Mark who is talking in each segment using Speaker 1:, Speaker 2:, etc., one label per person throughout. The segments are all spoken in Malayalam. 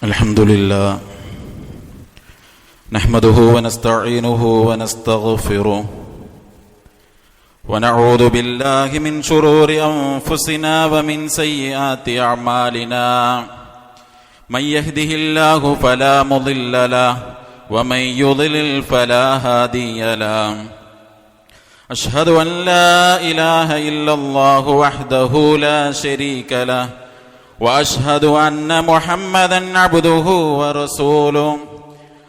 Speaker 1: الحمد لله نحمده ونستعينه ونستغفره ونعوذ بالله من شرور أنفسنا ومن سيئات أعمالنا من يهده الله فلا مضل له ومن يضلل فلا هادي له أشهد أن لا إله إلا الله وحده لا شريك له وأشهد أن محمدًا عبده ورسوله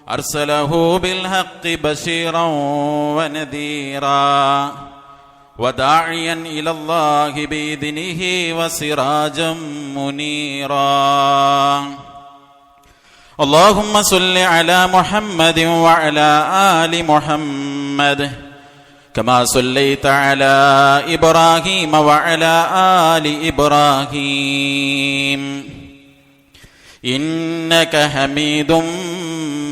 Speaker 1: أرسله بالحق بشيرا ونذيرا وداعيا إلى الله بإذنه وسراجا منيرا اللهم صل على محمد وعلى آل محمد كما صليت على إبراهيم وعلى آل إبراهيم إنك حميد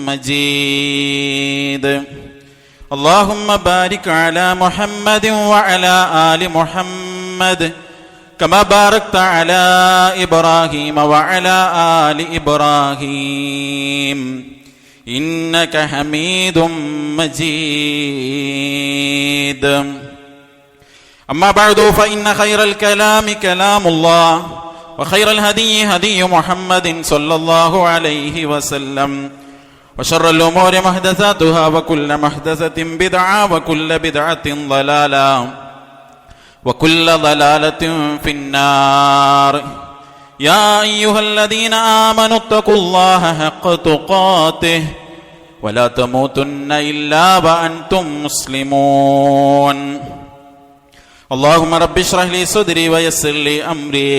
Speaker 1: مجيد اللهم بارك على محمد وعلى آل محمد كما باركت على إبراهيم وعلى آل إبراهيم إنك حميد مجيد أما بعد فإن خير الكلام كلام الله وخير الهدي هدي محمد صلى الله عليه وسلم وشر الأمور محدثاتها وكل محدثة بدعة وكل بدعة ضلالة وكل ضلالة في النار يا أيها الذين آمنوا اتقوا الله حق تقاته ولا تموتن إلا وأنتم مسلمون اللهم رب اشرح لي صدري ويسر لي أمري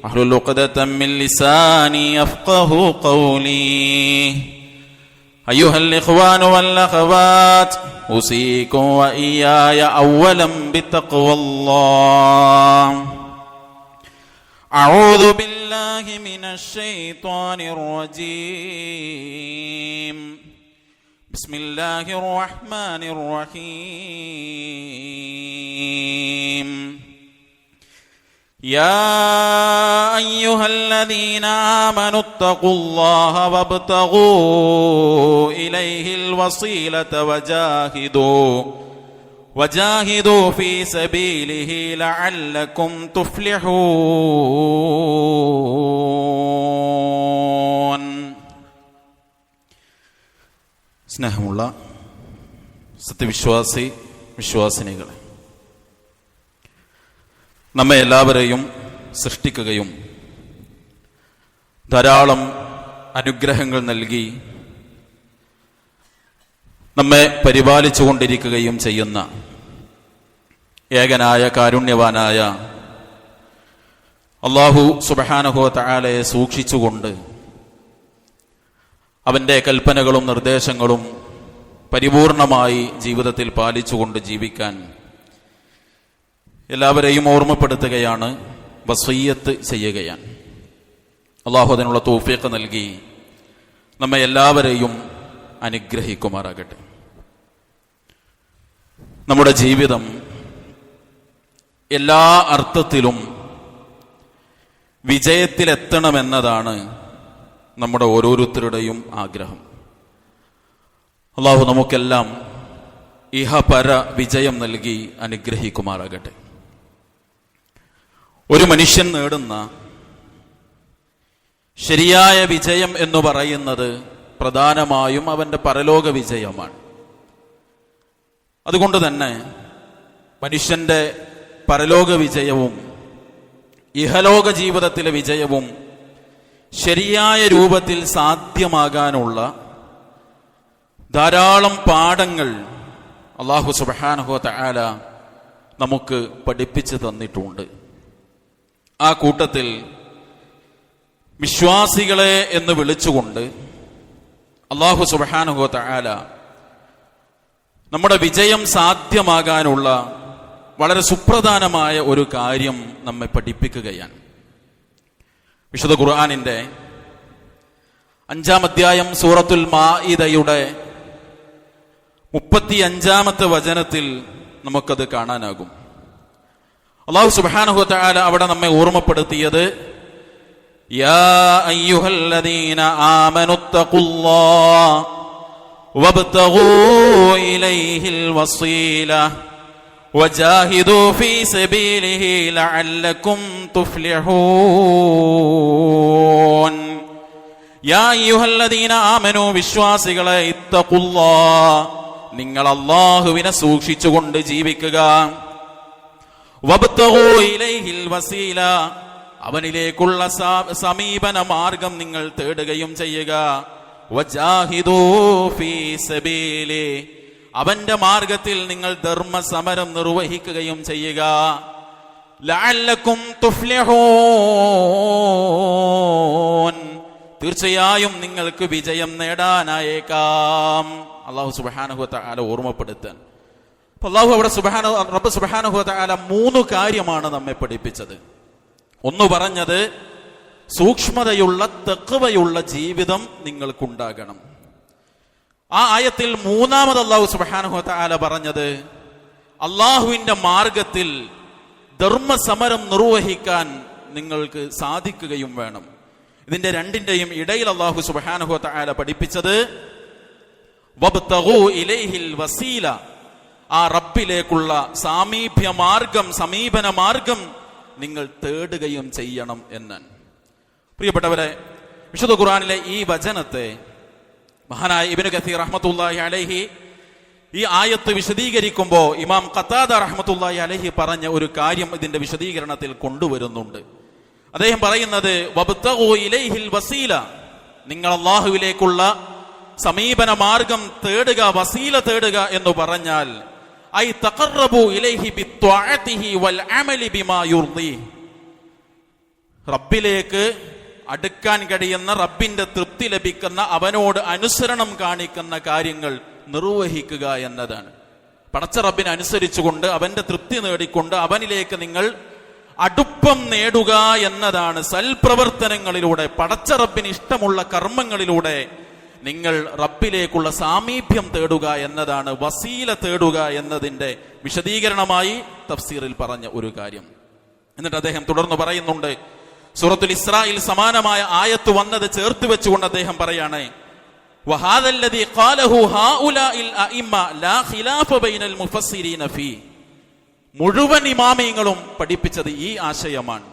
Speaker 1: واحلل عقدة من لساني يفقهوا قولي أيها الإخوان والأخوات أوصيكم وإياي أولا بتقوى الله أعوذ بالله من الشيطان الرجيم بسم الله الرحمن الرحيم يا أيها الذين آمنوا اتقوا الله وابتغوا إليه الوسيلة وجاهدوا في سبيله لعلكم تفلحون. സ്നേഹമുള്ള വിശ്വാസിനികളെ, നമ്മെ എല്ലാവരെയും സൃഷ്ടിക്കുകയും ധാരാളം അനുഗ്രഹങ്ങൾ നൽകി നമ്മെ പരിപാലിച്ചു കൊണ്ടിരിക്കുകയും ചെയ്യുന്ന ഏകനായ കാരുണ്യവാനായ അല്ലാഹു സുബ്ഹാനഹു വ തആലയെ സൂക്ഷിച്ചുകൊണ്ട് അവൻ്റെ കൽപ്പനകളും നിർദ്ദേശങ്ങളും പരിപൂർണമായി ജീവിതത്തിൽ പാലിച്ചുകൊണ്ട് ജീവിക്കാൻ എല്ലാവരെയും ഓർമ്മപ്പെടുത്തുകയാണ്, വസിയ്യത്ത് ചെയ്യുകയാണ്. അല്ലാഹു അതിനുള്ള തൗഫീഖ് നൽകി നമ്മെ എല്ലാവരെയും അനുഗ്രഹിക്കുമാറാകട്ടെ. നമ്മുടെ ജീവിതം എല്ലാ അർത്ഥത്തിലും വിജയത്തിലെത്തണമെന്നതാണ് നമ്മുടെ ഓരോരുത്തരുടെയും ആഗ്രഹം. അല്ലാഹു നമുക്കെല്ലാം ഇഹപര വിജയം നൽകി അനുഗ്രഹിക്കുമാറാകട്ടെ. ഒരു മനുഷ്യൻ നേടുന്ന ശരിയായ വിജയം എന്ന് പറയുന്നത് പ്രധാനമായും അവൻ്റെ പരലോക വിജയമാണ്. അതുകൊണ്ട് തന്നെ മനുഷ്യന്റെ പരലോക വിജയവും ഇഹലോക ജീവിതത്തിലെ വിജയവും ശരിയായ രൂപത്തിൽ സാധ്യമാകാനുള്ള ധാരാളം പാഠങ്ങൾ അല്ലാഹു സുബ്ഹാനഹു വ തആല നമുക്ക് പഠിപ്പിച്ചു തന്നിട്ടുണ്ട്. ആ കൂട്ടത്തിൽ വിശ്വാസികളെ എന്ന് വിളിച്ചുകൊണ്ട് അല്ലാഹു സുബ്ഹാനഹു വ തആല നമ്മുടെ വിജയം സാധ്യമാകാനുള്ള വളരെ സുപ്രധാനമായ ഒരു കാര്യം നമ്മെ പഠിപ്പിക്കുകയാണ്. വിശുദ്ധ ഖുർആനിന്റെ 5-ാം അധ്യായം സൂറത്തുൽ മാഇദയുടെ 35-ാമത്തെ വചനത്തിൽ നമുക്കത് കാണാനാകും. അല്ലാഹു സുബ്ഹാനഹു വ തആല അവിടെ നമ്മെ ഓർമ്മപ്പെടുത്തിയത് യാ അയ്യുഹല്ലദീന ആമനുത്തഖുല്ലാഹ വബ്തഗൂ ഇലൈഹിൽ വസീല വജാഹിദൂ ഫീ സബീലിഹി ലഅല്ലകും തുഫ്ലിഹൂൻ. യാ അയ്യുഹല്ലദീന ആമനൂ, വിശ്വാസികളെ, ഇത്തഖുല്ലാഹ്, നിങ്ങൾ അല്ലാഹുവിനെ സൂക്ഷിച്ചുകൊണ്ട് ജീവിക്കുക. വബ്തഗൂ ഇലൈഹിൽ വസീല, അവനിലേക്കുള്ള സമീപന മാർഗം നിങ്ങൾ തേടുകയും ചെയ്യുക. വജാഹിദൂ ഫീ സബീലി, അവന്റെ മാർഗത്തിൽ നിങ്ങൾ ധർമ്മസമരം നിർവഹിക്കുകയും ചെയ്യുക. ലഅല്ലകും തുഫ്ലിഹൂൻ, തീർച്ചയായും നിങ്ങൾക്ക് വിജയം നേടാനായേക്കാം. അല്ലാഹു സുബ്ഹാനഹു വ തആല ഓർമ്മപ്പെടുത്താൻ റബ്ബ് സുബ്ഹാനഹു വ തആല 3 കാര്യമാണ് നമ്മെ പഠിപ്പിച്ചത്. ഒന്ന് പറഞ്ഞത്, സൂക്ഷ്മതയുള്ള തഖ്വയുള്ള ജീവിതം നിങ്ങൾക്കുണ്ടാകണം. ആ ആയത്തിൽ മൂന്നാമത് അല്ലാഹു സുബ്ഹാനഹു വ തആല പറഞ്ഞത്, അല്ലാഹുവിന്റെ മാർഗത്തിൽ ധർമ്മസമരം നിർവഹിക്കാൻ നിങ്ങൾക്ക് സാധിക്കുകയും വേണം. ഇതിന്റെ രണ്ടിന്റെയും ഇടയിൽ അല്ലാഹു സുബ്ഹാനഹു വ തആല പഠിപ്പിച്ചത്, വബ്തഗൂ ഇലൈഹിൽ വസീല, ആ റബ്ബിലേക്കുള്ള സാമീപ്യ മാർഗം, സമീപന മാർഗം നിങ്ങൾ തേടുകയും ചെയ്യണം എന്നാണ്. പ്രിയപ്പെട്ടവരെ, വിശുദ്ധ ഖുർആനിലെ ഈ വചനത്തെ മഹാനായ ഇബ്നു കസീർ റഹ്മത്തുള്ളാഹി അലൈഹി ഈ ആയത്ത് വിശദീകരിക്കുമ്പോൾ ഇമാം ഖതാദ റഹ്മത്തുള്ളാഹി അലൈഹി പറഞ്ഞ ഒരു കാര്യം ഇതിന്റെ വിശദീകരണത്തിൽ കൊണ്ടുവരുന്നുണ്ട്. അദ്ദേഹം പറയുന്നത്, വബ്തഗൂ ഇലൈഹിൽ വസീല, നിങ്ങൾ അല്ലാഹുവിലേക്കുള്ള സമീപന മാർഗം തേടുക, വസീല തേടുക എന്ന് പറഞ്ഞാൽ ഐ തഖറബു ഇലൈഹി ബിത്വഅതിഹി വൽ അമലി ബിമാ യുർദി, റബ്ബിലേക്ക് അടുക്കാൻ കഴിയുന്ന, റബ്ബിന്റെ തൃപ്തി ലഭിക്കുന്ന, അവനോട് അനുസരണം കാണിക്കുന്ന കാര്യങ്ങൾ നിർവഹിക്കുക എന്നതാണ്. പടച്ച റബ്ബിനെ അനുസരിച്ചുകൊണ്ട് അവന്റെ തൃപ്തി നേടിക്കൊണ്ട് അവനിലേക്ക് നിങ്ങൾ അടുപ്പം നേടുക എന്നതാണ്. സൽപ്രവർത്തനങ്ങളിലൂടെ, പടച്ച റബ്ബിന് ഇഷ്ടമുള്ള കർമ്മങ്ങളിലൂടെ നിങ്ങൾ റബ്ബിലേക്കുള്ള സാമീപ്യം തേടുക എന്നതാണ്, വസീല തേടുക എന്നതിന്റെ വിശദീകരണമായി തഫ്സീറിൽ പറഞ്ഞ ഒരു കാര്യം. എന്നിട്ട് അദ്ദേഹം തുടർന്ന് പറയുന്നുണ്ട്, സൂറത്തുൽ ഇസ്രായിൽ സമാനമായ ആയത്ത് വന്നത് ചേർത്ത് വെച്ചുകൊണ്ട് അദ്ദേഹം പറയാണ്, വഹാദല്ലദീ ഖാലഹു ഹൗലാഇൽ അഇമ്മ ലാ ഖിലാഫ ബൈനൽ മുഫസ്സിരീന ഫീ, മുഴുവൻ ഇമാമിയങ്ങളും പഠിപ്പിച്ചത് ഈ ആശയമാണ്.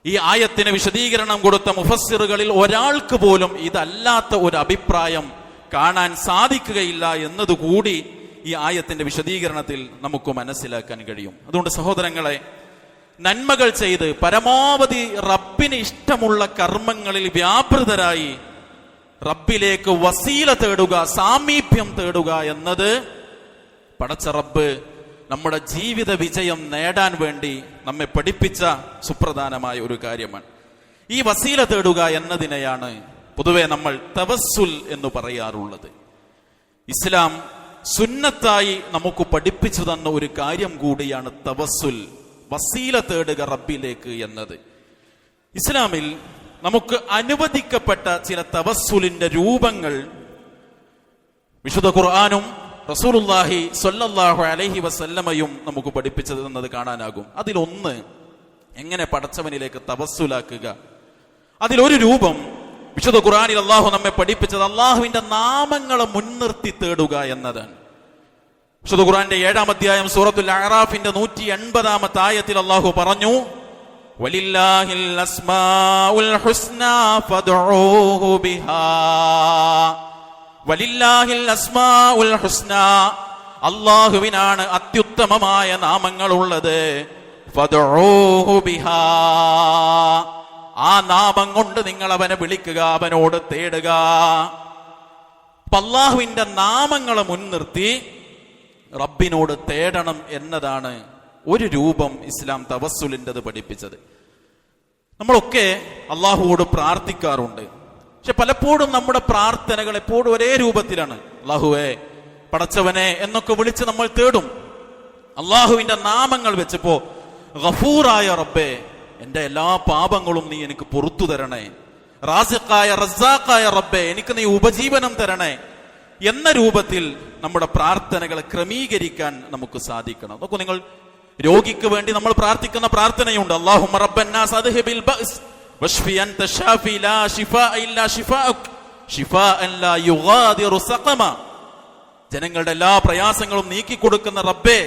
Speaker 1: ഈ ആയത്തിന് വിശദീകരണം കൊടുത്ത മുഫസ്സിറുകളിൽ ഒരാൾക്ക് പോലും ഇതല്ലാത്ത ഒരു അഭിപ്രായം കാണാൻ സാധിക്കുകയില്ല എന്നതുകൂടി ഈ ആയത്തിന്റെ വിശദീകരണത്തിൽ നമുക്ക് മനസ്സിലാക്കാൻ കഴിയും. അതുകൊണ്ട് സഹോദരങ്ങളെ, നന്മകൾ ചെയ്ത് പരമാവധി റബ്ബിന് ഇഷ്ടമുള്ള കർമ്മങ്ങളിൽ വ്യാപൃതരായി റബ്ബിലേക്ക് വസീല തേടുക, സാമീപ്യം തേടുക എന്നത് പടച്ച റബ്ബ് നമ്മുടെ ജീവിത വിജയം നേടാൻ വേണ്ടി നമ്മെ പഠിപ്പിച്ച സുപ്രധാനമായ ഒരു കാര്യമാണ്. ഈ വസീല തേടുക എന്നതിനെയാണ് പൊതുവെ നമ്മൾ തവസ്സുൽ എന്ന് പറയാറുള്ളത്. ഇസ്ലാം സുന്നത്തായി നമുക്ക് പഠിപ്പിച്ചു തന്ന ഒരു കാര്യം കൂടിയാണ് തവസ്സുൽ, വസീല തേടുക റബ്ബിലേക്ക് എന്നത്. ഇസ്ലാമിൽ നമുക്ക് അനുവദിക്കപ്പെട്ട ചില തവസ്സുലിന്റെ രൂപങ്ങൾ വിശുദ്ധ ഖുർആനും റസൂലുള്ളാഹി സ്വല്ലല്ലാഹു അലൈഹി വസല്ലമയും നമുക്ക് പഠിപ്പിച്ചത് എന്നത് കാണാനാകും. അതിലൊന്ന്, എങ്ങനെ പടച്ചവനിലേക്ക് തവസ്സുലാക്കുക. അതിലൊരു രൂപം വിശുദ്ധ ഖുർആനിൽ അള്ളാഹു നമ്മെ പഠിപ്പിച്ചത് അള്ളാഹുവിന്റെ നാമങ്ങളെ മുൻനിർത്തി തേടുക എന്നതാണ്. വിശുദ്ധ ഖുർആന്റെ 7-ാം അധ്യായം സൂറത്തുൽ അഅറാഫിന്റെ 180-ാമത്തെ ആയത്തിൽ അള്ളാഹു പറഞ്ഞു, വലില്ലാഹിൽ അസ്മാഉൽ ഹുസ്നാ ഫദ്ഉഹു ബിഹാ, വലില്ലാഹിൽ അസ്മാഉൽ ഹുസ്നാ, അല്ലാഹുവിനാണ് അത്യുത്തമമായ നാമങ്ങളുള്ളത്. ഫദ്ഉഹു ബിഹാ, ആ നാമം കൊണ്ട് നിങ്ങൾ അവനെ വിളിക്കുക, അവനോട് തേടുക. അല്ലാഹുവിന്റെ നാമങ്ങളെ മുൻനിർത്തി റബ്ബിനോട് തേടണം എന്നതാണ് ഒരു രൂപം ഇസ്ലാം തവസ്സുലിൻ്റെത് പഠിപ്പിച്ചത്. നമ്മളൊക്കെ അള്ളാഹുവോട് പ്രാർത്ഥിക്കാറുണ്ട്. പക്ഷെ പലപ്പോഴും നമ്മുടെ പ്രാർത്ഥനകൾ എപ്പോഴും ഒരേ രൂപത്തിലാണ്. അള്ളാഹുവേ, പടച്ചവനെ എന്നൊക്കെ വിളിച്ച് നമ്മൾ തേടും. അള്ളാഹുവിന്റെ നാമങ്ങൾ വെച്ചപ്പോ ഗഫൂറായ റബ്ബേ, എന്റെ എല്ലാ പാപങ്ങളും നീ എനിക്ക് പുറത്തു തരണേ. റാസിഖായ റസാഖായ റബ്ബേ, എനിക്ക് നീ ഉപജീവനം തരണേ എന്ന രൂപത്തിൽ നമ്മുടെ പ്രാർത്ഥനകളെ ക്രമീകരിക്കാൻ നമുക്ക് സാധിക്കണം. നോക്കൂ, നിങ്ങൾ രോഗിക്ക് വേണ്ടി നമ്മൾ പ്രാർത്ഥിക്കുന്ന പ്രാർത്ഥനയുണ്ട്. അല്ലാഹുമ്മ റബ്ബന്നാസ് അദ്ഹിബിൽ ബഅസ് വശ്ഫി അൻത ശാഫി ലാ ശിഫാഅ ഇല്ലാ ശിഫാഉക് ശിഫാഅൻ ലാ യുഗാദിറു സഖമ. ജനങ്ങളുടെ എല്ലാ പ്രയാസങ്ങളും നീക്കിക്കൊടുക്കുന്ന റബ്ബേ,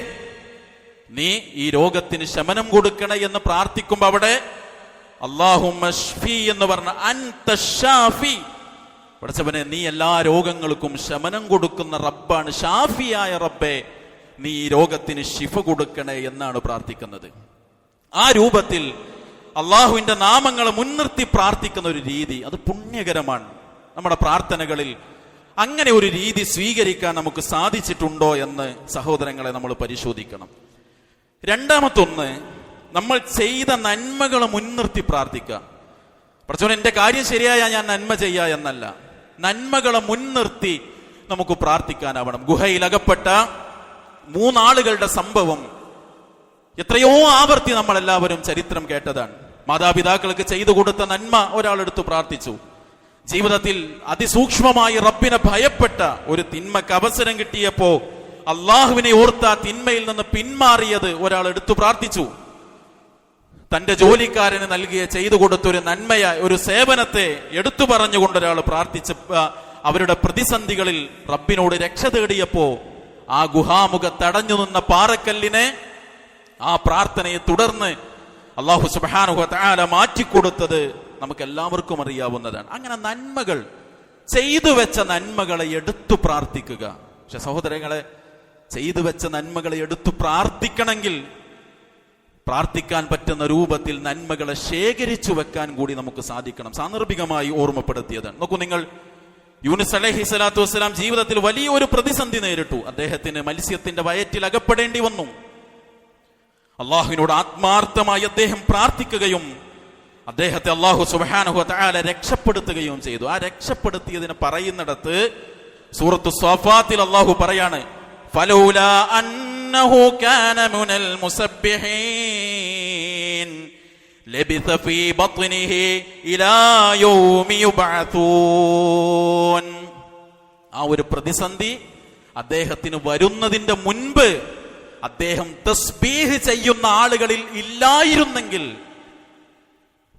Speaker 1: നീ ഈ രോഗത്തിന് ശമനം കൊടുക്കണേ എന്ന് പ്രാർത്ഥിക്കുമ്പോൾ അവിടെ അല്ലാഹുമ്മ ശ്ഫി എന്ന് പറഞ്ഞ അൻത ശാഫി, പടച്ചവനെ നീ എല്ലാ രോഗങ്ങൾക്കും ശമനം കൊടുക്കുന്ന റബ്ബാണ്. ഷാഫിയായ റബ്ബേ, നീ ഈ രോഗത്തിന് ശിഫ കൊടുക്കണേ എന്നാണ് പ്രാർത്ഥിക്കുന്നത്. ആ രൂപത്തിൽ അള്ളാഹുവിന്റെ നാമങ്ങളെ മുൻനിർത്തി പ്രാർത്ഥിക്കുന്ന ഒരു രീതി, അത് പുണ്യകരമാണ്. നമ്മുടെ പ്രാർത്ഥനകളിൽ അങ്ങനെ ഒരു രീതി സ്വീകരിക്കാൻ നമുക്ക് സാധിച്ചിട്ടുണ്ടോ എന്ന് സഹോദരങ്ങളെ നമ്മൾ പരിശോധിക്കണം. രണ്ടാമത്തൊന്ന്, നമ്മൾ ചെയ്ത നന്മകളെ മുൻനിർത്തി പ്രാർത്ഥിക്കുക. പടച്ചോനെ എന്റെ കാര്യം ശരിയായ ഞാൻ നന്മ ചെയ്യുക എന്നല്ല, നന്മകളെ മുൻനിർത്തി നമുക്ക് പ്രാർത്ഥിക്കാനാവണം. ഗുഹയിൽ അകപ്പെട്ട 3 ആളുകളുടെ സംഭവം എത്രയോ ആവർത്തി നമ്മളെല്ലാവരും ചരിത്രം കേട്ടതാണ്. മാതാപിതാക്കൾക്ക് ചെയ്തു കൊടുത്ത നന്മ ഒരാളെടുത്ത് പ്രാർത്ഥിച്ചു. ജീവിതത്തിൽ അതിസൂക്ഷ്മമായി റബ്ബിനെ ഭയപ്പെട്ട ഒരു തിന്മക്ക് അവസരം കിട്ടിയപ്പോ അള്ളാഹുവിനെ ഓർത്ത തിന്മയിൽ നിന്ന് പിന്മാറിയത് ഒരാൾ എടുത്തു പ്രാർത്ഥിച്ചു. തന്റെ ജോലിക്കാരന് നൽകിയ ചെയ്തു കൊടുത്തൊരു നന്മയ ഒരു സേവനത്തെ എടുത്തു പറഞ്ഞുകൊണ്ട് ഒരാൾ പ്രാർത്ഥിച്ച അവരുടെ പ്രതിസന്ധികളിൽ റബ്ബിനോട് രക്ഷ തേടിയപ്പോ ആ ഗുഹാമുഖ തടഞ്ഞു നിന്ന പാറക്കല്ലിനെ, ആ പ്രാർത്ഥനയെ തുടർന്ന് അല്ലാഹു സുബ്ഹാനഹു വ തആല മാറ്റിക്കൊടുത്തത് നമുക്ക് എല്ലാവർക്കും അറിയാവുന്നതാണ്. അങ്ങനെ നന്മകൾ, ചെയ്തു വെച്ച നന്മകളെ എടുത്തു പ്രാർത്ഥിക്കുക. പക്ഷെ സഹോദരങ്ങളെ, ചെയ്തു വെച്ച നന്മകളെ എടുത്തു പ്രാർത്ഥിക്കണമെങ്കിൽ പ്രാർത്ഥിക്കാൻ പറ്റുന്ന രൂപത്തിൽ നന്മകളെ ശേഖരിച്ചു വെക്കാൻ കൂടി നമുക്ക് സാധിക്കണം. സാന്ദർഭികമായി ഓർമ്മപ്പെടുത്തിയതാണ്. നോക്കൂ നിങ്ങൾ, യൂനുസ് അലൈഹി സ്വലാത്തു വസ്സലാം ജീവിതത്തിൽ വലിയൊരു പ്രതിസന്ധി നേരിട്ടു. അദ്ദേഹത്തിന് മത്സ്യത്തിന്റെ വയറ്റിൽ അകപ്പെടേണ്ടി വന്നു. അള്ളാഹുവിനോട് ആത്മാർത്ഥമായി അദ്ദേഹം പ്രാർത്ഥിക്കുകയും അദ്ദേഹത്തെ അല്ലാഹു സുബ്ഹാനഹു വ തആല രക്ഷപ്പെടുത്തുകയും ചെയ്തു. ആ രക്ഷപ്പെടുത്തിയതിനെ പറയുന്നിടത്ത് സൂറത്തു സ്വാഫാത്തിൽ അല്ലാഹു പറയാണ്, ഫലൗലാ അന്നഹു കാന മിനൽ മുസബ്ബിഹീൻ ലബിഥ ഫീ ബത്നിഹി ഇലാ യൗമി യുബഅതൂൻ. ആ ഒരു പ്രതിസന്ധി അദ്ദേഹത്തിന് വരുന്നതിന്റെ മുൻപ് അദ്ദേഹം തസ്ബീഹ് ചെയ്യുന്ന ആളുകളിൽ ഇല്ലായിരുന്നെങ്കിൽ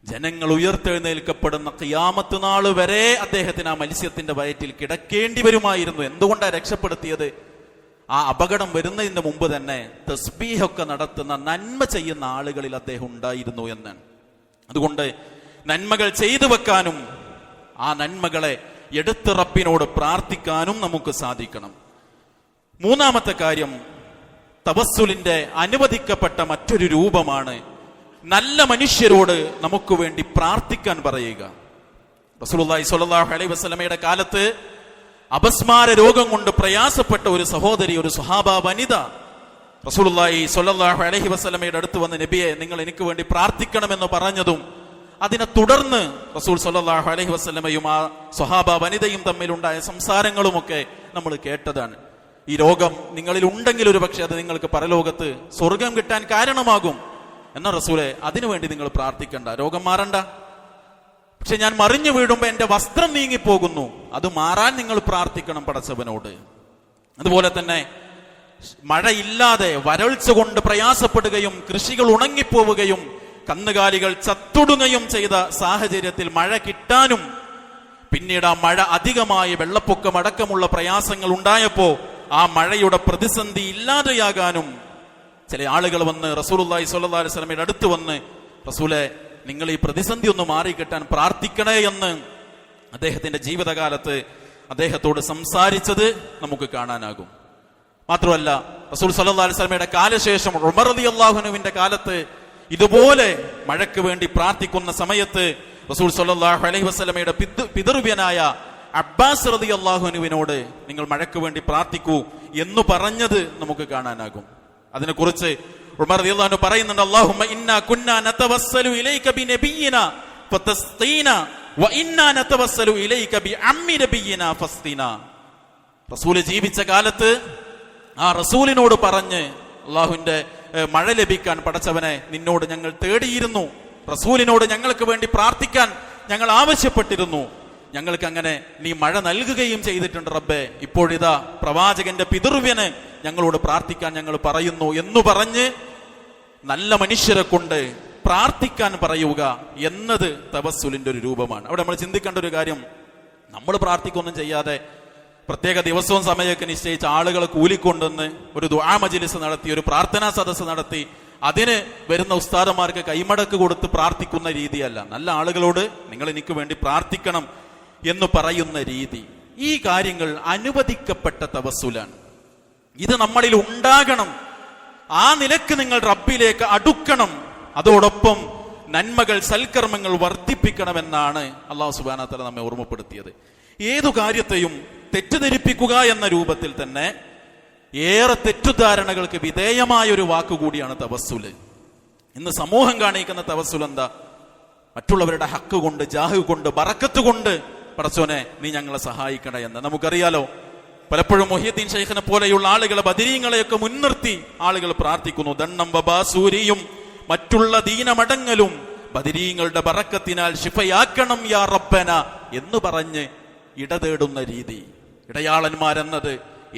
Speaker 1: ജനങ്ങൾ ഉയർത്തെഴുന്നേൽക്കപ്പെടുന്ന ഖിയാമത്ത് നാൾ വരെ അദ്ദേഹത്തിന് ആ മത്സ്യത്തിന്റെ വയറ്റിൽ കിടക്കേണ്ടി വരുമായിരുന്നു. എന്തുകൊണ്ടാണ് രക്ഷപ്പെടുത്തിയത്? ആ അപകടം വരുന്നതിന് മുമ്പ് തന്നെ തസ്ബീഹൊക്കെ നടത്തുന്ന നന്മ ചെയ്യുന്ന ആളുകളിൽ അദ്ദേഹം ഉണ്ടായിരുന്നു എന്നാണ്. അതുകൊണ്ട് നന്മകൾ ചെയ്തു വെക്കാനും ആ നന്മകളെ എടുത്ത് റബ്ബിനോട് പ്രാർത്ഥിക്കാനും നമുക്ക് സാധിക്കണം. മൂന്നാമത്തെ കാര്യം, തവസ്സുലിന്റെ അനുവദിക്കപ്പെട്ട മറ്റൊരു രൂപമാണ് നല്ല മനുഷ്യരോട് നമുക്ക് വേണ്ടി പ്രാർത്ഥിക്കാൻ പറയുക. റസൂലുള്ളാഹി സ്വല്ലല്ലാഹു അലൈഹി വസല്ലമയുടെ കാലത്ത് അപസ്മാര രോഗം കൊണ്ട് പ്രയാസപ്പെട്ട ഒരു സഹോദരി, ഒരു സ്വഹാബ വനിത റസൂലുള്ളാഹി സ്വല്ലല്ലാഹു അലൈഹി വസല്ലമയുടെ അടുത്ത് വന്ന്, നബിയെ നിങ്ങൾ എനിക്ക് വേണ്ടി പ്രാർത്ഥിക്കണമെന്ന് പറഞ്ഞതും അതിനെ തുടർന്ന് റസൂൽ സ്വല്ലല്ലാഹു അലൈഹി വസല്ലമയും ആ സ്വഹാബ വനിതയും തമ്മിലുണ്ടായ സംസാരങ്ങളുമൊക്കെ നമ്മൾ കേട്ടതാണ്. ഈ രോഗം നിങ്ങളിൽ ഉണ്ടെങ്കിൽ ഒരു പക്ഷെ അത് നിങ്ങൾക്ക് പരലോകത്ത് സ്വർഗം കിട്ടാൻ കാരണമാകും. എന്നാ റസൂലെ, അതിനുവേണ്ടി നിങ്ങൾ പ്രാർത്ഥിക്കണ്ട, രോഗം മാറണ്ട. പക്ഷെ ഞാൻ മറിഞ്ഞു വീഴുമ്പോ എന്റെ വസ്ത്രം നീങ്ങിപ്പോകുന്നു, അത് മാറാൻ നിങ്ങൾ പ്രാർത്ഥിക്കണം പടച്ചവനോട്. അതുപോലെ തന്നെ മഴയില്ലാതെ വരൾച്ച കൊണ്ട് പ്രയാസപ്പെടുകയും കൃഷികൾ ഉണങ്ങിപ്പോവുകയും കന്നുകാലികൾ ചത്തൊടുങ്ങുകയും ചെയ്ത സാഹചര്യത്തിൽ മഴ കിട്ടാനും പിന്നീട് ആ മഴ അധികമായി വെള്ളപ്പൊക്കം അടക്കമുള്ള പ്രയാസങ്ങൾ ഉണ്ടായപ്പോ ആ മഴയുടെ പ്രതിസന്ധി ഇല്ലാതെയാകാനും ചില ആളുകൾ വന്ന് റസൂലുള്ളാഹി സ്വല്ലല്ലാഹു അലൈഹി വസല്ലമയുടെ അടുത്ത് വന്ന്, റസൂലെ നിങ്ങൾ ഈ പ്രതിസന്ധി ഒന്ന് മാറിക്കിട്ടാൻ പ്രാർത്ഥിക്കണേ എന്ന് അദ്ദേഹത്തിന്റെ ജീവിതകാലത്ത് അദ്ദേഹത്തോട് സംസാരിച്ചത് നമുക്ക് കാണാനാകും. മാത്രമല്ല റസൂൽ സ്വല്ലല്ലാഹു അലൈഹി വസല്ലമയുടെ കാലശേഷം ഉമർ റളിയല്ലാഹു അൻഹുവിന്റെ കാലത്ത് ഇതുപോലെ മഴയ്ക്ക് വേണ്ടി പ്രാർത്ഥിക്കുന്ന സമയത്ത് റസൂൽ സ്വല്ലല്ലാഹു അലൈഹി വസല്ലമയുടെ പിതൃവ്യനായ അബ്ബാസ് റളിയല്ലാഹു അൻഹുവിനോട് നിങ്ങൾ മഴയ്ക്ക് വേണ്ടി പ്രാർത്ഥിക്കൂ എന്ന് പറഞ്ഞത് നമുക്ക് കാണാനാകും. അതിനെക്കുറിച്ച് ഉമർ റളിയല്ലാഹു അൻഹു പറയുന്നുണ്ട്, അല്ലാഹുമ്മ ഇന്നാ കുന്നാ നതവസ്സലു ഇലൈക ബിനബിയിനാ ഫതസ്ഖീനാ വ ഇന്നാ നതവസ്സലു ഇലൈക ബിഅമ്മി നബിയിനാ ഫസ്ഖീനാ. റസൂൽ ജീവിച്ച കാലത്ത് ആ റസൂലിനോട് പറഞ്ഞ്, അല്ലാഹുവിന്റെ മഴ ലഭിക്കാൻ പടച്ചവനെ നിന്നോട് ഞങ്ങൾ തേടിയിരുന്നു, റസൂലിനോട് ഞങ്ങൾക്ക് വേണ്ടി പ്രാർത്ഥിക്കാൻ ഞങ്ങൾ ആവശ്യപ്പെട്ടിരുന്നു, ഞങ്ങൾക്ക് അങ്ങനെ നീ മഴ നൽകുകയും ചെയ്തിട്ടുണ്ട് റബ്ബേ. ഇപ്പോഴിതാ പ്രവാചകന്റെ പിതൃവ്യന് ഞങ്ങളോട് പ്രാർത്ഥിക്കാൻ ഞങ്ങൾ പറയുന്നു എന്ന് പറഞ്ഞ് നല്ല മനുഷ്യരെ കൊണ്ട് പ്രാർത്ഥിക്കാൻ പറയുക എന്നത് തവസ്സുലിന്റെ ഒരു രൂപമാണ്. അവിടെ നമ്മൾ ചിന്തിക്കേണ്ട ഒരു കാര്യം, നമ്മൾ പ്രാർത്ഥിക്കൊന്നും ചെയ്യാതെ പ്രത്യേക ദിവസവും സമയമൊക്കെ നിശ്ചയിച്ച ആളുകളെ കൂലിക്കൊണ്ടെന്ന് ഒരു ദുആ മജ്ലിസ് നടത്തി, ഒരു പ്രാർത്ഥനാ സദസ്സ് നടത്തി, അതിന് വരുന്ന ഉസ്താദന്മാർക്ക് കൈമടക്ക് കൊടുത്ത് പ്രാർത്ഥിക്കുന്ന രീതിയല്ല. നല്ല ആളുകളോട് നിങ്ങൾ എനിക്ക് വേണ്ടി പ്രാർത്ഥിക്കണം എന്ന് പറയുന്ന രീതി, ഈ കാര്യങ്ങൾ അനുവദിക്കപ്പെട്ട തവസ്സുലാണ്. ഇത് നമ്മളിൽ ഉണ്ടാകണം. ആ നിലക്ക് നിങ്ങൾ റബ്ബിലേക്ക് അടുക്കണം. അതോടൊപ്പം നന്മകൾ, സൽക്കർമ്മങ്ങൾ വർദ്ധിപ്പിക്കണമെന്നാണ് അല്ലാഹു സുബ്ഹാനഹു വ തആല നമ്മെ ഓർമ്മപ്പെടുത്തിയത്. ഏതു കാര്യത്തെയും തെറ്റിദ്ധരിപ്പിക്കുക എന്ന രൂപത്തിൽ തന്നെ ഏറെ തെറ്റുധാരണകൾക്ക് വിധേയമായ ഒരു വാക്കുകൂടിയാണ് തവസ്സുല്. ഇന്ന് സമൂഹം കാണിക്കുന്ന തവസ്സുൽ എന്താ? മറ്റുള്ളവരുടെ ഹക്ക് കൊണ്ട്, ജാഹ് കൊണ്ട്, ബറക്കത്ത് കൊണ്ട് പടച്ചോനെ നീ ഞങ്ങളെ സഹായിക്കണേ എന്ന്. നമുക്കറിയാലോ, പലപ്പോഴും മുഹ്യിദ്ദീൻ ശൈഖിനെ പോലെയുള്ള ആളുകളെ, ബദരീങ്ങളെയൊക്കെ മുൻനിർത്തി ആളുകൾ പ്രാർത്ഥിക്കുന്നു. ദണ്ണം വബാസൂരിയും മറ്റുള്ള ദീനമടങ്ങലും ബദരീങ്ങളുടെ ബറക്കത്തിനാൽ ശിഫയാക്കണം യാ റബ്ബന എന്ന് പറഞ്ഞ് ഇടതേടുന്ന രീതി, ഇടയാളന്മാരെന്നത്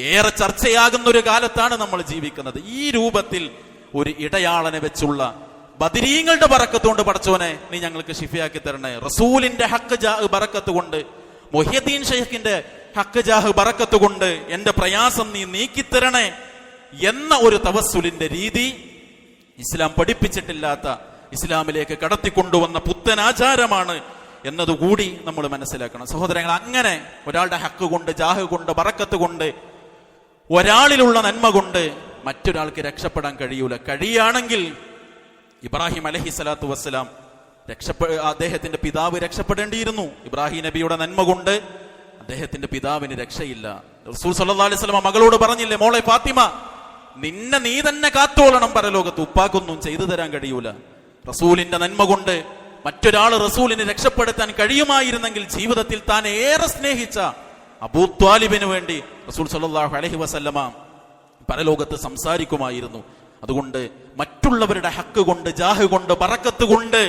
Speaker 1: ഏറെ ചർച്ചയാകുന്ന ഒരു കാലത്താണ് നമ്മൾ ജീവിക്കുന്നത്. ഈ രൂപത്തിൽ ഒരു ഇടയാളനെ വെച്ചുള്ള ബദരീങ്ങളുടെ ബറക്കത്തുകൊണ്ട് പടച്ചോനെ നീ ഞങ്ങൾക്ക് ശിഫയാക്കി തരണേ, റസൂലിന്റെ ഹക്ക് ജാഹ് ബറക്കത്ത് കൊണ്ട്, മുഹ്യിദ്ദീൻ ശൈഖിന്റെ ഹക്ക് ജാഹ് ബറക്കത്ത് കൊണ്ട് എന്റെ പ്രയാസം നീ നീക്കിത്തരണേ എന്ന ഒരു തവസ്സുലിന്റെ രീതി ഇസ്ലാം പഠിപ്പിച്ചിട്ടില്ലാത്ത, ഇസ്ലാമിലേക്ക് കടത്തിക്കൊണ്ടുവന്ന പുത്തനാചാരമാണ് എന്നതുകൂടി നമ്മൾ മനസ്സിലാക്കണം. സഹോദരങ്ങൾ, അങ്ങനെ ഒരാളുടെ ഹക്ക് കൊണ്ട്, ജാഹ് കൊണ്ട്, ബറക്കത്ത് കൊണ്ട്, ഒരാളിലുള്ള നന്മ കൊണ്ട് മറ്റൊരാൾക്ക് രക്ഷപ്പെടാൻ കഴിയൂല. കഴിയുകയാണെങ്കിൽ ഇബ്രാഹിം അലൈഹി സ്വലാത്തു വസ്സലാം അദ്ദേഹത്തിന്റെ പിതാവ് രക്ഷപ്പെടേണ്ടിയിരുന്നു. ഇബ്രാഹിം നബിയുടെ നന്മ കൊണ്ട് അദ്ദേഹത്തിന്റെ പിതാവിന് രക്ഷയില്ല. റസൂൽ സല്ലല്ലാഹു അലൈഹി വസല്ലം മകളോട് പറഞ്ഞില്ലേ, മോളെ ഫാത്തിമ, നിന്നെ നീ തന്നെ കാത്തോളണം പരലോകത്ത്, ഉപ്പാക്കൊന്നും ചെയ്തു തരാൻ കഴിയൂല. റസൂലിന്റെ നന്മ കൊണ്ട് മറ്റൊരാൾ റസൂലിനെ രക്ഷപ്പെടുത്താൻ കഴിയുമായിരുന്നെങ്കിൽ ജീവിതത്തിൽ താൻ ഏറെ സ്നേഹിച്ച അബൂ ത്വാലിബിന് വേണ്ടി റസൂൽ സല്ലല്ലാഹു അലൈഹി വസല്ലമ പരലോകത്ത് സംസാരിക്കുമായിരുന്നു. അതുകൊണ്ട് മറ്റുള്ളവരുടെ ഹക്ക് കൊണ്ട്, ജാഹ് കൊണ്ട്, ബറക്കത്ത് കൊണ്ട്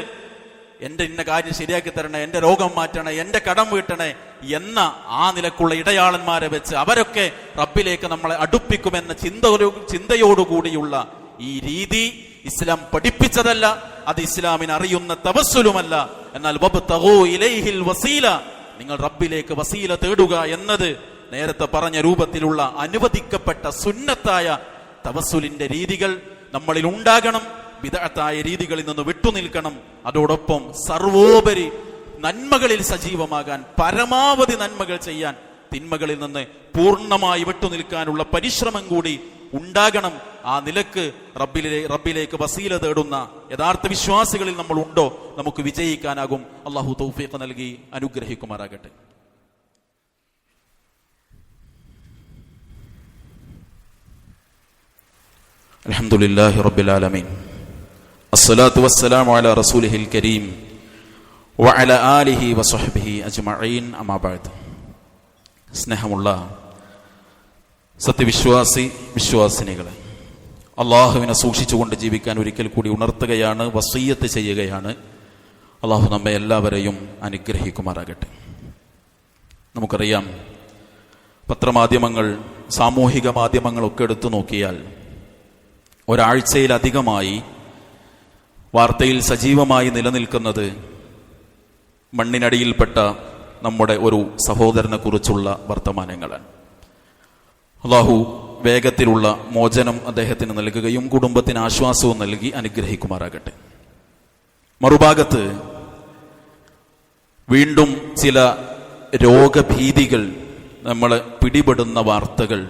Speaker 1: എന്റെ ഇന്ന കാര്യം ശരിയാക്കി തരണേ, എന്റെ രോഗം മാറ്റണേ, എന്റെ കടം വീട്ടണേ എന്ന ആ നിലക്കുള്ള ഇടയാളന്മാരെ വെച്ച് അവരൊക്കെ റബ്ബിലേക്ക് നമ്മളെ അടുപ്പിക്കുമെന്ന ചിന്തയോടുകൂടിയുള്ള ഈ രീതി ഇസ്ലാം പഠിപ്പിച്ചതല്ല. അത് ഇസ്ലാമിന് അറിയുന്ന തവസ്സുലുമല്ല. എന്നാൽ വബ്തഗൂ ഇലൈഹിൽ വസീല, നിങ്ങൾ റബ്ബിലേക്ക് വസീല തേടുക എന്നത് നേരത്തെ പറഞ്ഞ രൂപത്തിലുള്ള അനുവദിക്കപ്പെട്ട സുന്നത്തായ തവസ്സുലിന്റെ രീതികൾ നമ്മളിൽ ഉണ്ടാകണം. ബിദ്അത്തായ രീതികളിൽ നിന്ന് വിട്ടുനിൽക്കണം. അതോടൊപ്പം സർവോപരി നന്മകളിൽ സജീവമാകാൻ, പരമാവധി നന്മകൾ ചെയ്യാൻ, തിന്മകളിൽ നിന്ന് പൂർണ്ണമായി വിട്ടുനിൽക്കാനുള്ള പരിശ്രമം കൂടി ഉണ്ടാകണം. ആ നിലക്ക് റബ്ബിലേക്ക് വസീല തേടുന്ന യഥാർത്ഥ വിശ്വാസികളിൽ നമ്മൾ ഉണ്ടോ, നമുക്ക് വിജയിക്കാനാകും. അല്ലാഹു തൗഫീഖ് നൽകി അനുഗ്രഹിക്കുമാറാകട്ടെ. അൽഹംദുലില്ലാഹി റബ്ബിൽ ആലമീൻ, അസ്സലാത്തു വസ്സലാമു അലാ റസൂലിഹിൽ കരീം വഅലാ ആലിഹി വസഹ്ബിഹി അജ്മഈൻ, അമ്മാ ബഅദ്. സ്നേഹമുള്ള സത്യവിശ്വാസി വിശ്വാസിനികളെ, അള്ളാഹുവിനെ സൂക്ഷിച്ചുകൊണ്ട് ജീവിക്കാൻ ഒരിക്കൽ കൂടി ഉണർത്തുകയാണ്, വസിയ്യത്ത് ചെയ്യുകയാണ്. അള്ളാഹു നമ്മെ എല്ലാവരെയും അനുഗ്രഹിക്കുമാറാകട്ടെ. നമുക്കറിയാം, പത്രമാധ്യമങ്ങൾ, സാമൂഹിക മാധ്യമങ്ങളൊക്കെ എടുത്തു നോക്കിയാൽ ഒരാഴ്ചയിലധികമായി വാർത്തയിൽ സജീവമായി നിലനിൽക്കുന്നത് മണ്ണിനടിയിൽപ്പെട്ട നമ്മുടെ ഒരു സഹോദരനെ കുറിച്ചുള്ള വർത്തമാനങ്ങളാണ്. അള്ളാഹു വേഗത്തിലുള്ള മോചനം അദ്ദേഹത്തിന് നൽകുകയും കുടുംബത്തിന് ആശ്വാസവും നൽകി അനുഗ്രഹിക്കുമാറാകട്ടെ. മറുഭാഗത്ത് വീണ്ടും ചില രോഗഭീതികൾ നമ്മളെ പിടിപെടുന്ന വാർത്തകൾ,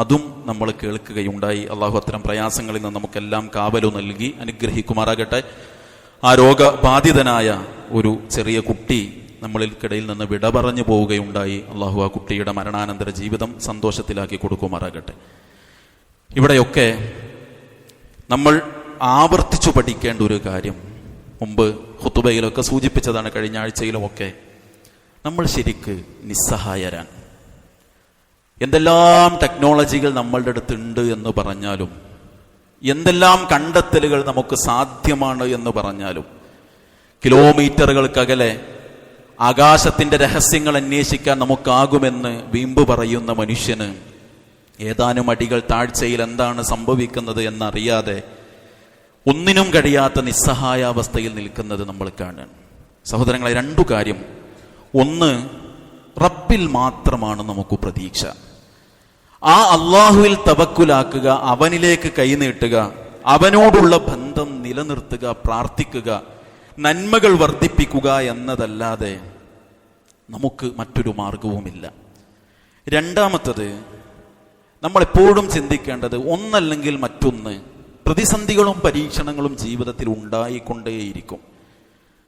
Speaker 1: അതും നമ്മൾ കേൾക്കുകയുണ്ടായി. അള്ളാഹു അത്തരം പ്രയാസങ്ങളിൽ നിന്ന് നമുക്കെല്ലാം കാവലു നൽകി അനുഗ്രഹിക്കുമാറാകട്ടെ. ആ രോഗബാധിതനായ ഒരു ചെറിയ കുട്ടി നമ്മളിൽക്കിടയിൽ നിന്ന് വിട പറഞ്ഞു പോവുകയുണ്ടായി. അള്ളാഹു ആ കുട്ടിയുടെ മരണാനന്തര ജീവിതം സന്തോഷത്തിലാക്കി കൊടുക്കുമാറാകട്ടെ. ഇവിടെയൊക്കെ നമ്മൾ ആവർത്തിച്ചു പഠിക്കേണ്ട ഒരു കാര്യം, മുമ്പ് ഖുതുബയിലൊക്കെ സൂചിപ്പിച്ചതാണ്, കഴിഞ്ഞ ആഴ്ചയിലുമൊക്കെ, നമ്മൾ ശരിക്ക് നിസ്സഹായരാണ്. എന്തെല്ലാം ടെക്നോളജികൾ നമ്മളുടെ അടുത്തുണ്ട് എന്ന് പറഞ്ഞാലും, എന്തെല്ലാം കണ്ടെത്തലുകൾ നമുക്ക് സാധ്യമാണ് എന്ന് പറഞ്ഞാലും, കിലോമീറ്ററുകൾക്കകലെ ആകാശത്തിന്റെ രഹസ്യങ്ങൾ അന്വേഷിക്കാൻ നമുക്കാകുമെന്ന് വീമ്പ് പറയുന്ന മനുഷ്യന് ഏതാനും അടികൾ താഴ്ചയിൽ എന്താണ് സംഭവിക്കുന്നത് എന്നറിയാതെ ഒന്നിനും കഴിയാത്ത നിസ്സഹായാവസ്ഥയിൽ നിൽക്കുന്നത് നമ്മൾ കാണാൻ. സഹോദരങ്ങളെ, രണ്ടു കാര്യം. ഒന്ന്, റബ്ബിൽ മാത്രമാണ് നമുക്ക് പ്രതീക്ഷ. ആ അള്ളാഹുവിൽ തവക്കുലാക്കുക, അവനിലേക്ക് കൈനീട്ടുക, അവനോടുള്ള ബന്ധം നിലനിർത്തുക, പ്രാർത്ഥിക്കുക, നന്മകൾ വർദ്ധിപ്പിക്കുക എന്നതല്ലാതെ നമുക്ക് മറ്റൊരു മാർഗവുമില്ല. രണ്ടാമത്തത്, നമ്മളെപ്പോഴും ചിന്തിക്കേണ്ടത് ഒന്നല്ലെങ്കിൽ മറ്റൊന്ന് പ്രതിസന്ധികളും പരീക്ഷണങ്ങളും ജീവിതത്തിൽ ഉണ്ടായിക്കൊണ്ടേയിരിക്കും.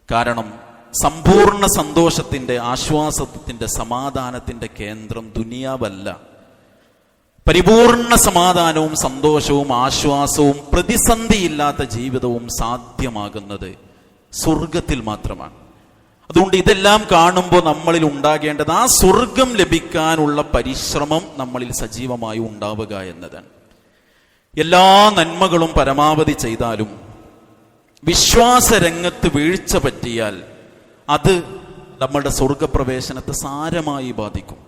Speaker 1: കാരണം സമ്പൂർണ്ണ സന്തോഷത്തിന്റെ, ആശ്വാസത്തിന്റെ, സമാധാനത്തിന്റെ കേന്ദ്രം ദുനിയാവല്ല. പരിപൂർണ സമാധാനവും സന്തോഷവും ആശ്വാസവും പ്രതിസന്ധിയില്ലാത്ത ജീവിതവും സാധ്യമാകുന്നത് സ്വർഗത്തിൽ മാത്രമാണ്. അതുകൊണ്ട് ഇതെല്ലാം കാണുമ്പോൾ നമ്മളിൽ ഉണ്ടാകേണ്ടത് ആ സ്വർഗം ലഭിക്കാനുള്ള പരിശ്രമം നമ്മളിൽ സജീവമായി ഉണ്ടാവുക എന്നതാണ്. എല്ലാ നന്മകളും പരമാവധി ചെയ്താലും വിശ്വാസരംഗത്ത് വീഴ്ച പറ്റിയാൽ അത് നമ്മളുടെ സ്വർഗപ്രവേശനത്തെ സാരമായി ബാധിക്കും.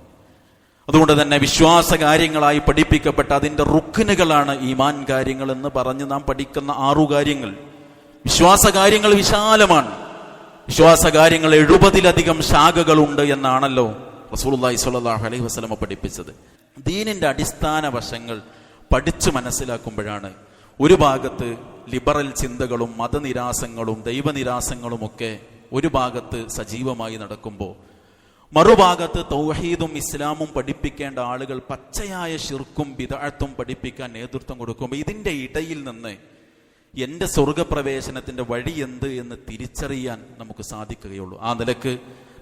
Speaker 1: അതുകൊണ്ട് തന്നെ വിശ്വാസ കാര്യങ്ങളായി പഠിപ്പിക്കപ്പെട്ട അതിൻ്റെ റുക്നുകളാണ് ഈമാൻ കാര്യങ്ങൾ എന്ന് പറഞ്ഞ് നാം പഠിക്കുന്ന 6 കാര്യങ്ങൾ. വിശ്വാസ കാര്യങ്ങൾ വിശാലമാണ്. വിശ്വാസ കാര്യങ്ങൾ 70-ലധികം ശാഖകളുണ്ട് എന്നാണല്ലോ റസൂലുള്ളാഹി സ്വല്ലല്ലാഹു അലൈഹി വസല്ലം പഠിപ്പിച്ചത്. ദീനിന്റെ അടിസ്ഥാന വശങ്ങൾ പഠിച്ചു മനസ്സിലാക്കുമ്പോഴാണ് ഒരു ഭാഗത്ത് ലിബറൽ ചിന്തകളും മതനിരാസങ്ങളും ദൈവനിരാസങ്ങളുമൊക്കെ ഒരു ഭാഗത്ത് സജീവമായി നടക്കുമ്പോൾ, മറുഭാഗത്ത് തൗഹീദും ഇസ്ലാമും പഠിപ്പിക്കേണ്ട ആളുകൾ പച്ചയായ ശിർക്കും ബിദ്അത്തും പഠിപ്പിക്കാൻ നേതൃത്വം കൊടുക്കുമ്പോൾ ഇതിൻ്റെ ഇടയിൽ നിന്ന് എൻ്റെ സ്വർഗപ്രവേശനത്തിന്റെ വഴി എന്ത് എന്ന് തിരിച്ചറിയാൻ നമുക്ക് സാധിക്കുകയുള്ളൂ. ആ നിലക്ക്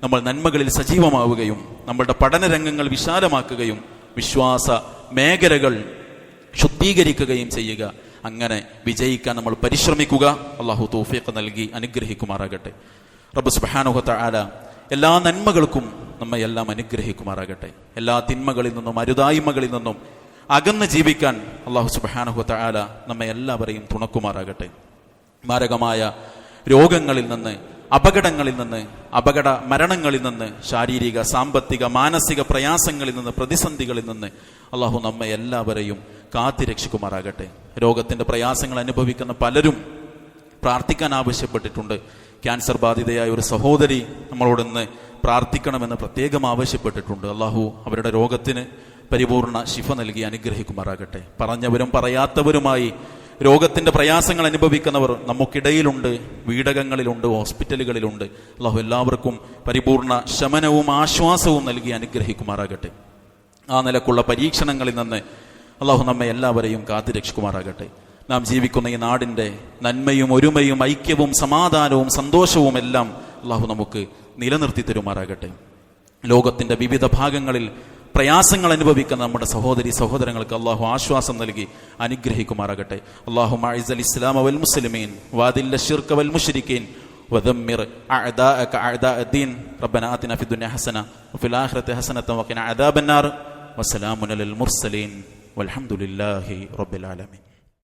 Speaker 1: നമ്മൾ നന്മകളിൽ സജീവമാവുകയും നമ്മളുടെ പഠനരംഗങ്ങൾ വിശാലമാക്കുകയും വിശ്വാസ മേഖലകൾ ശുദ്ധീകരിക്കുകയും ചെയ്യുക. അങ്ങനെ വിജയിക്കാൻ നമ്മൾ പരിശ്രമിക്കുക. അള്ളാഹു തൗഫീഖ് നൽകി അനുഗ്രഹിക്കുമാറാകട്ടെ. റബ്ബ് സുബ്ഹാനഹു വ തആല എല്ലാ നന്മകൾക്കും നമ്മെ എല്ലാം അനുഗ്രഹിക്കുമാറാകട്ടെ. എല്ലാ തിന്മകളിൽ നിന്നും അരുതായ്മകളിൽ നിന്നും അകന്ന് ജീവിക്കാൻ അള്ളാഹു സുബ്ഹാനഹു വ തആല നമ്മെ എല്ലാവരെയും തുണക്കുമാറാകട്ടെ. മാരകമായ രോഗങ്ങളിൽ നിന്ന്, അപകടങ്ങളിൽ നിന്ന്, അപകട മരണങ്ങളിൽ നിന്ന്, ശാരീരിക സാമ്പത്തിക മാനസിക പ്രയാസങ്ങളിൽ നിന്ന്, പ്രതിസന്ധികളിൽ നിന്ന് അള്ളാഹു നമ്മെ എല്ലാവരെയും കാത്തിരക്ഷിക്കുമാറാകട്ടെ. രോഗത്തിന്റെ പ്രയാസങ്ങൾ അനുഭവിക്കുന്ന പലരും പ്രാർത്ഥിക്കാൻ ആവശ്യപ്പെട്ടിട്ടുണ്ട്. ക്യാൻസർ ബാധിതയായ ഒരു സഹോദരി നമ്മളോടൊന്ന് പ്രാർത്ഥിക്കണമെന്ന് പ്രത്യേകം ആവശ്യപ്പെട്ടിട്ടുണ്ട്. അള്ളാഹു അവരുടെ രോഗത്തിന് പരിപൂർണ ശിഫ നൽകി അനുഗ്രഹിക്കുമാറാകട്ടെ. പറഞ്ഞവരും പറയാത്തവരുമായി രോഗത്തിന്റെ പ്രയാസങ്ങൾ അനുഭവിക്കുന്നവർ നമുക്കിടയിലുണ്ട്, വീടകങ്ങളിലുണ്ട്, ഹോസ്പിറ്റലുകളിലുണ്ട്. അള്ളാഹു എല്ലാവർക്കും പരിപൂർണ ശമനവും ആശ്വാസവും നൽകി അനുഗ്രഹിക്കുമാറാകട്ടെ. ആ നിലക്കുള്ള പരീക്ഷണങ്ങളിൽ നിന്ന് അള്ളാഹു നമ്മെ എല്ലാവരെയും കാത്തുരക്ഷിക്കുമാറാകട്ടെ. നാം ജീവിക്കുന്ന ഈ നാടിന്റെ നന്മയും ഒരുമയും ഐക്യവും സമാധാനവും സന്തോഷവും എല്ലാം അള്ളാഹു നമുക്ക് നിലനിർത്തി തരുമാറാകട്ടെ. ലോകത്തിന്റെ വിവിധ ഭാഗങ്ങളിൽ പ്രയാസങ്ങൾ അനുഭവിക്കുന്ന നമ്മുടെ സഹോദരി സഹോദരങ്ങൾക്ക് അള്ളാഹു ആശ്വാസം നൽകി അനുഗ്രഹിക്കുമാറാകട്ടെ. അല്ലാഹുമ്മ അഇസ്സൽ ഇസ്ലാമ വൽ മുസ്ലിമീൻ വഅദില്ല ശിർക വൽ മുശ്രിക്കീൻ വദമ്മിർ അഅദാഅക അഅദാഅദ്ദീൻ. റബ്ബനാ ആതിനാ ഫിദ്ദുനിയ ഹസന വഫിൽ ആഖിറതി ഹസനത വഖിനാ അദാബന്നാർ. വസ്സലാമുൻ അലൽ മുർസലീൻ വൽഹംദുലില്ലാഹി റബ്ബിൽ ആലമീൻ.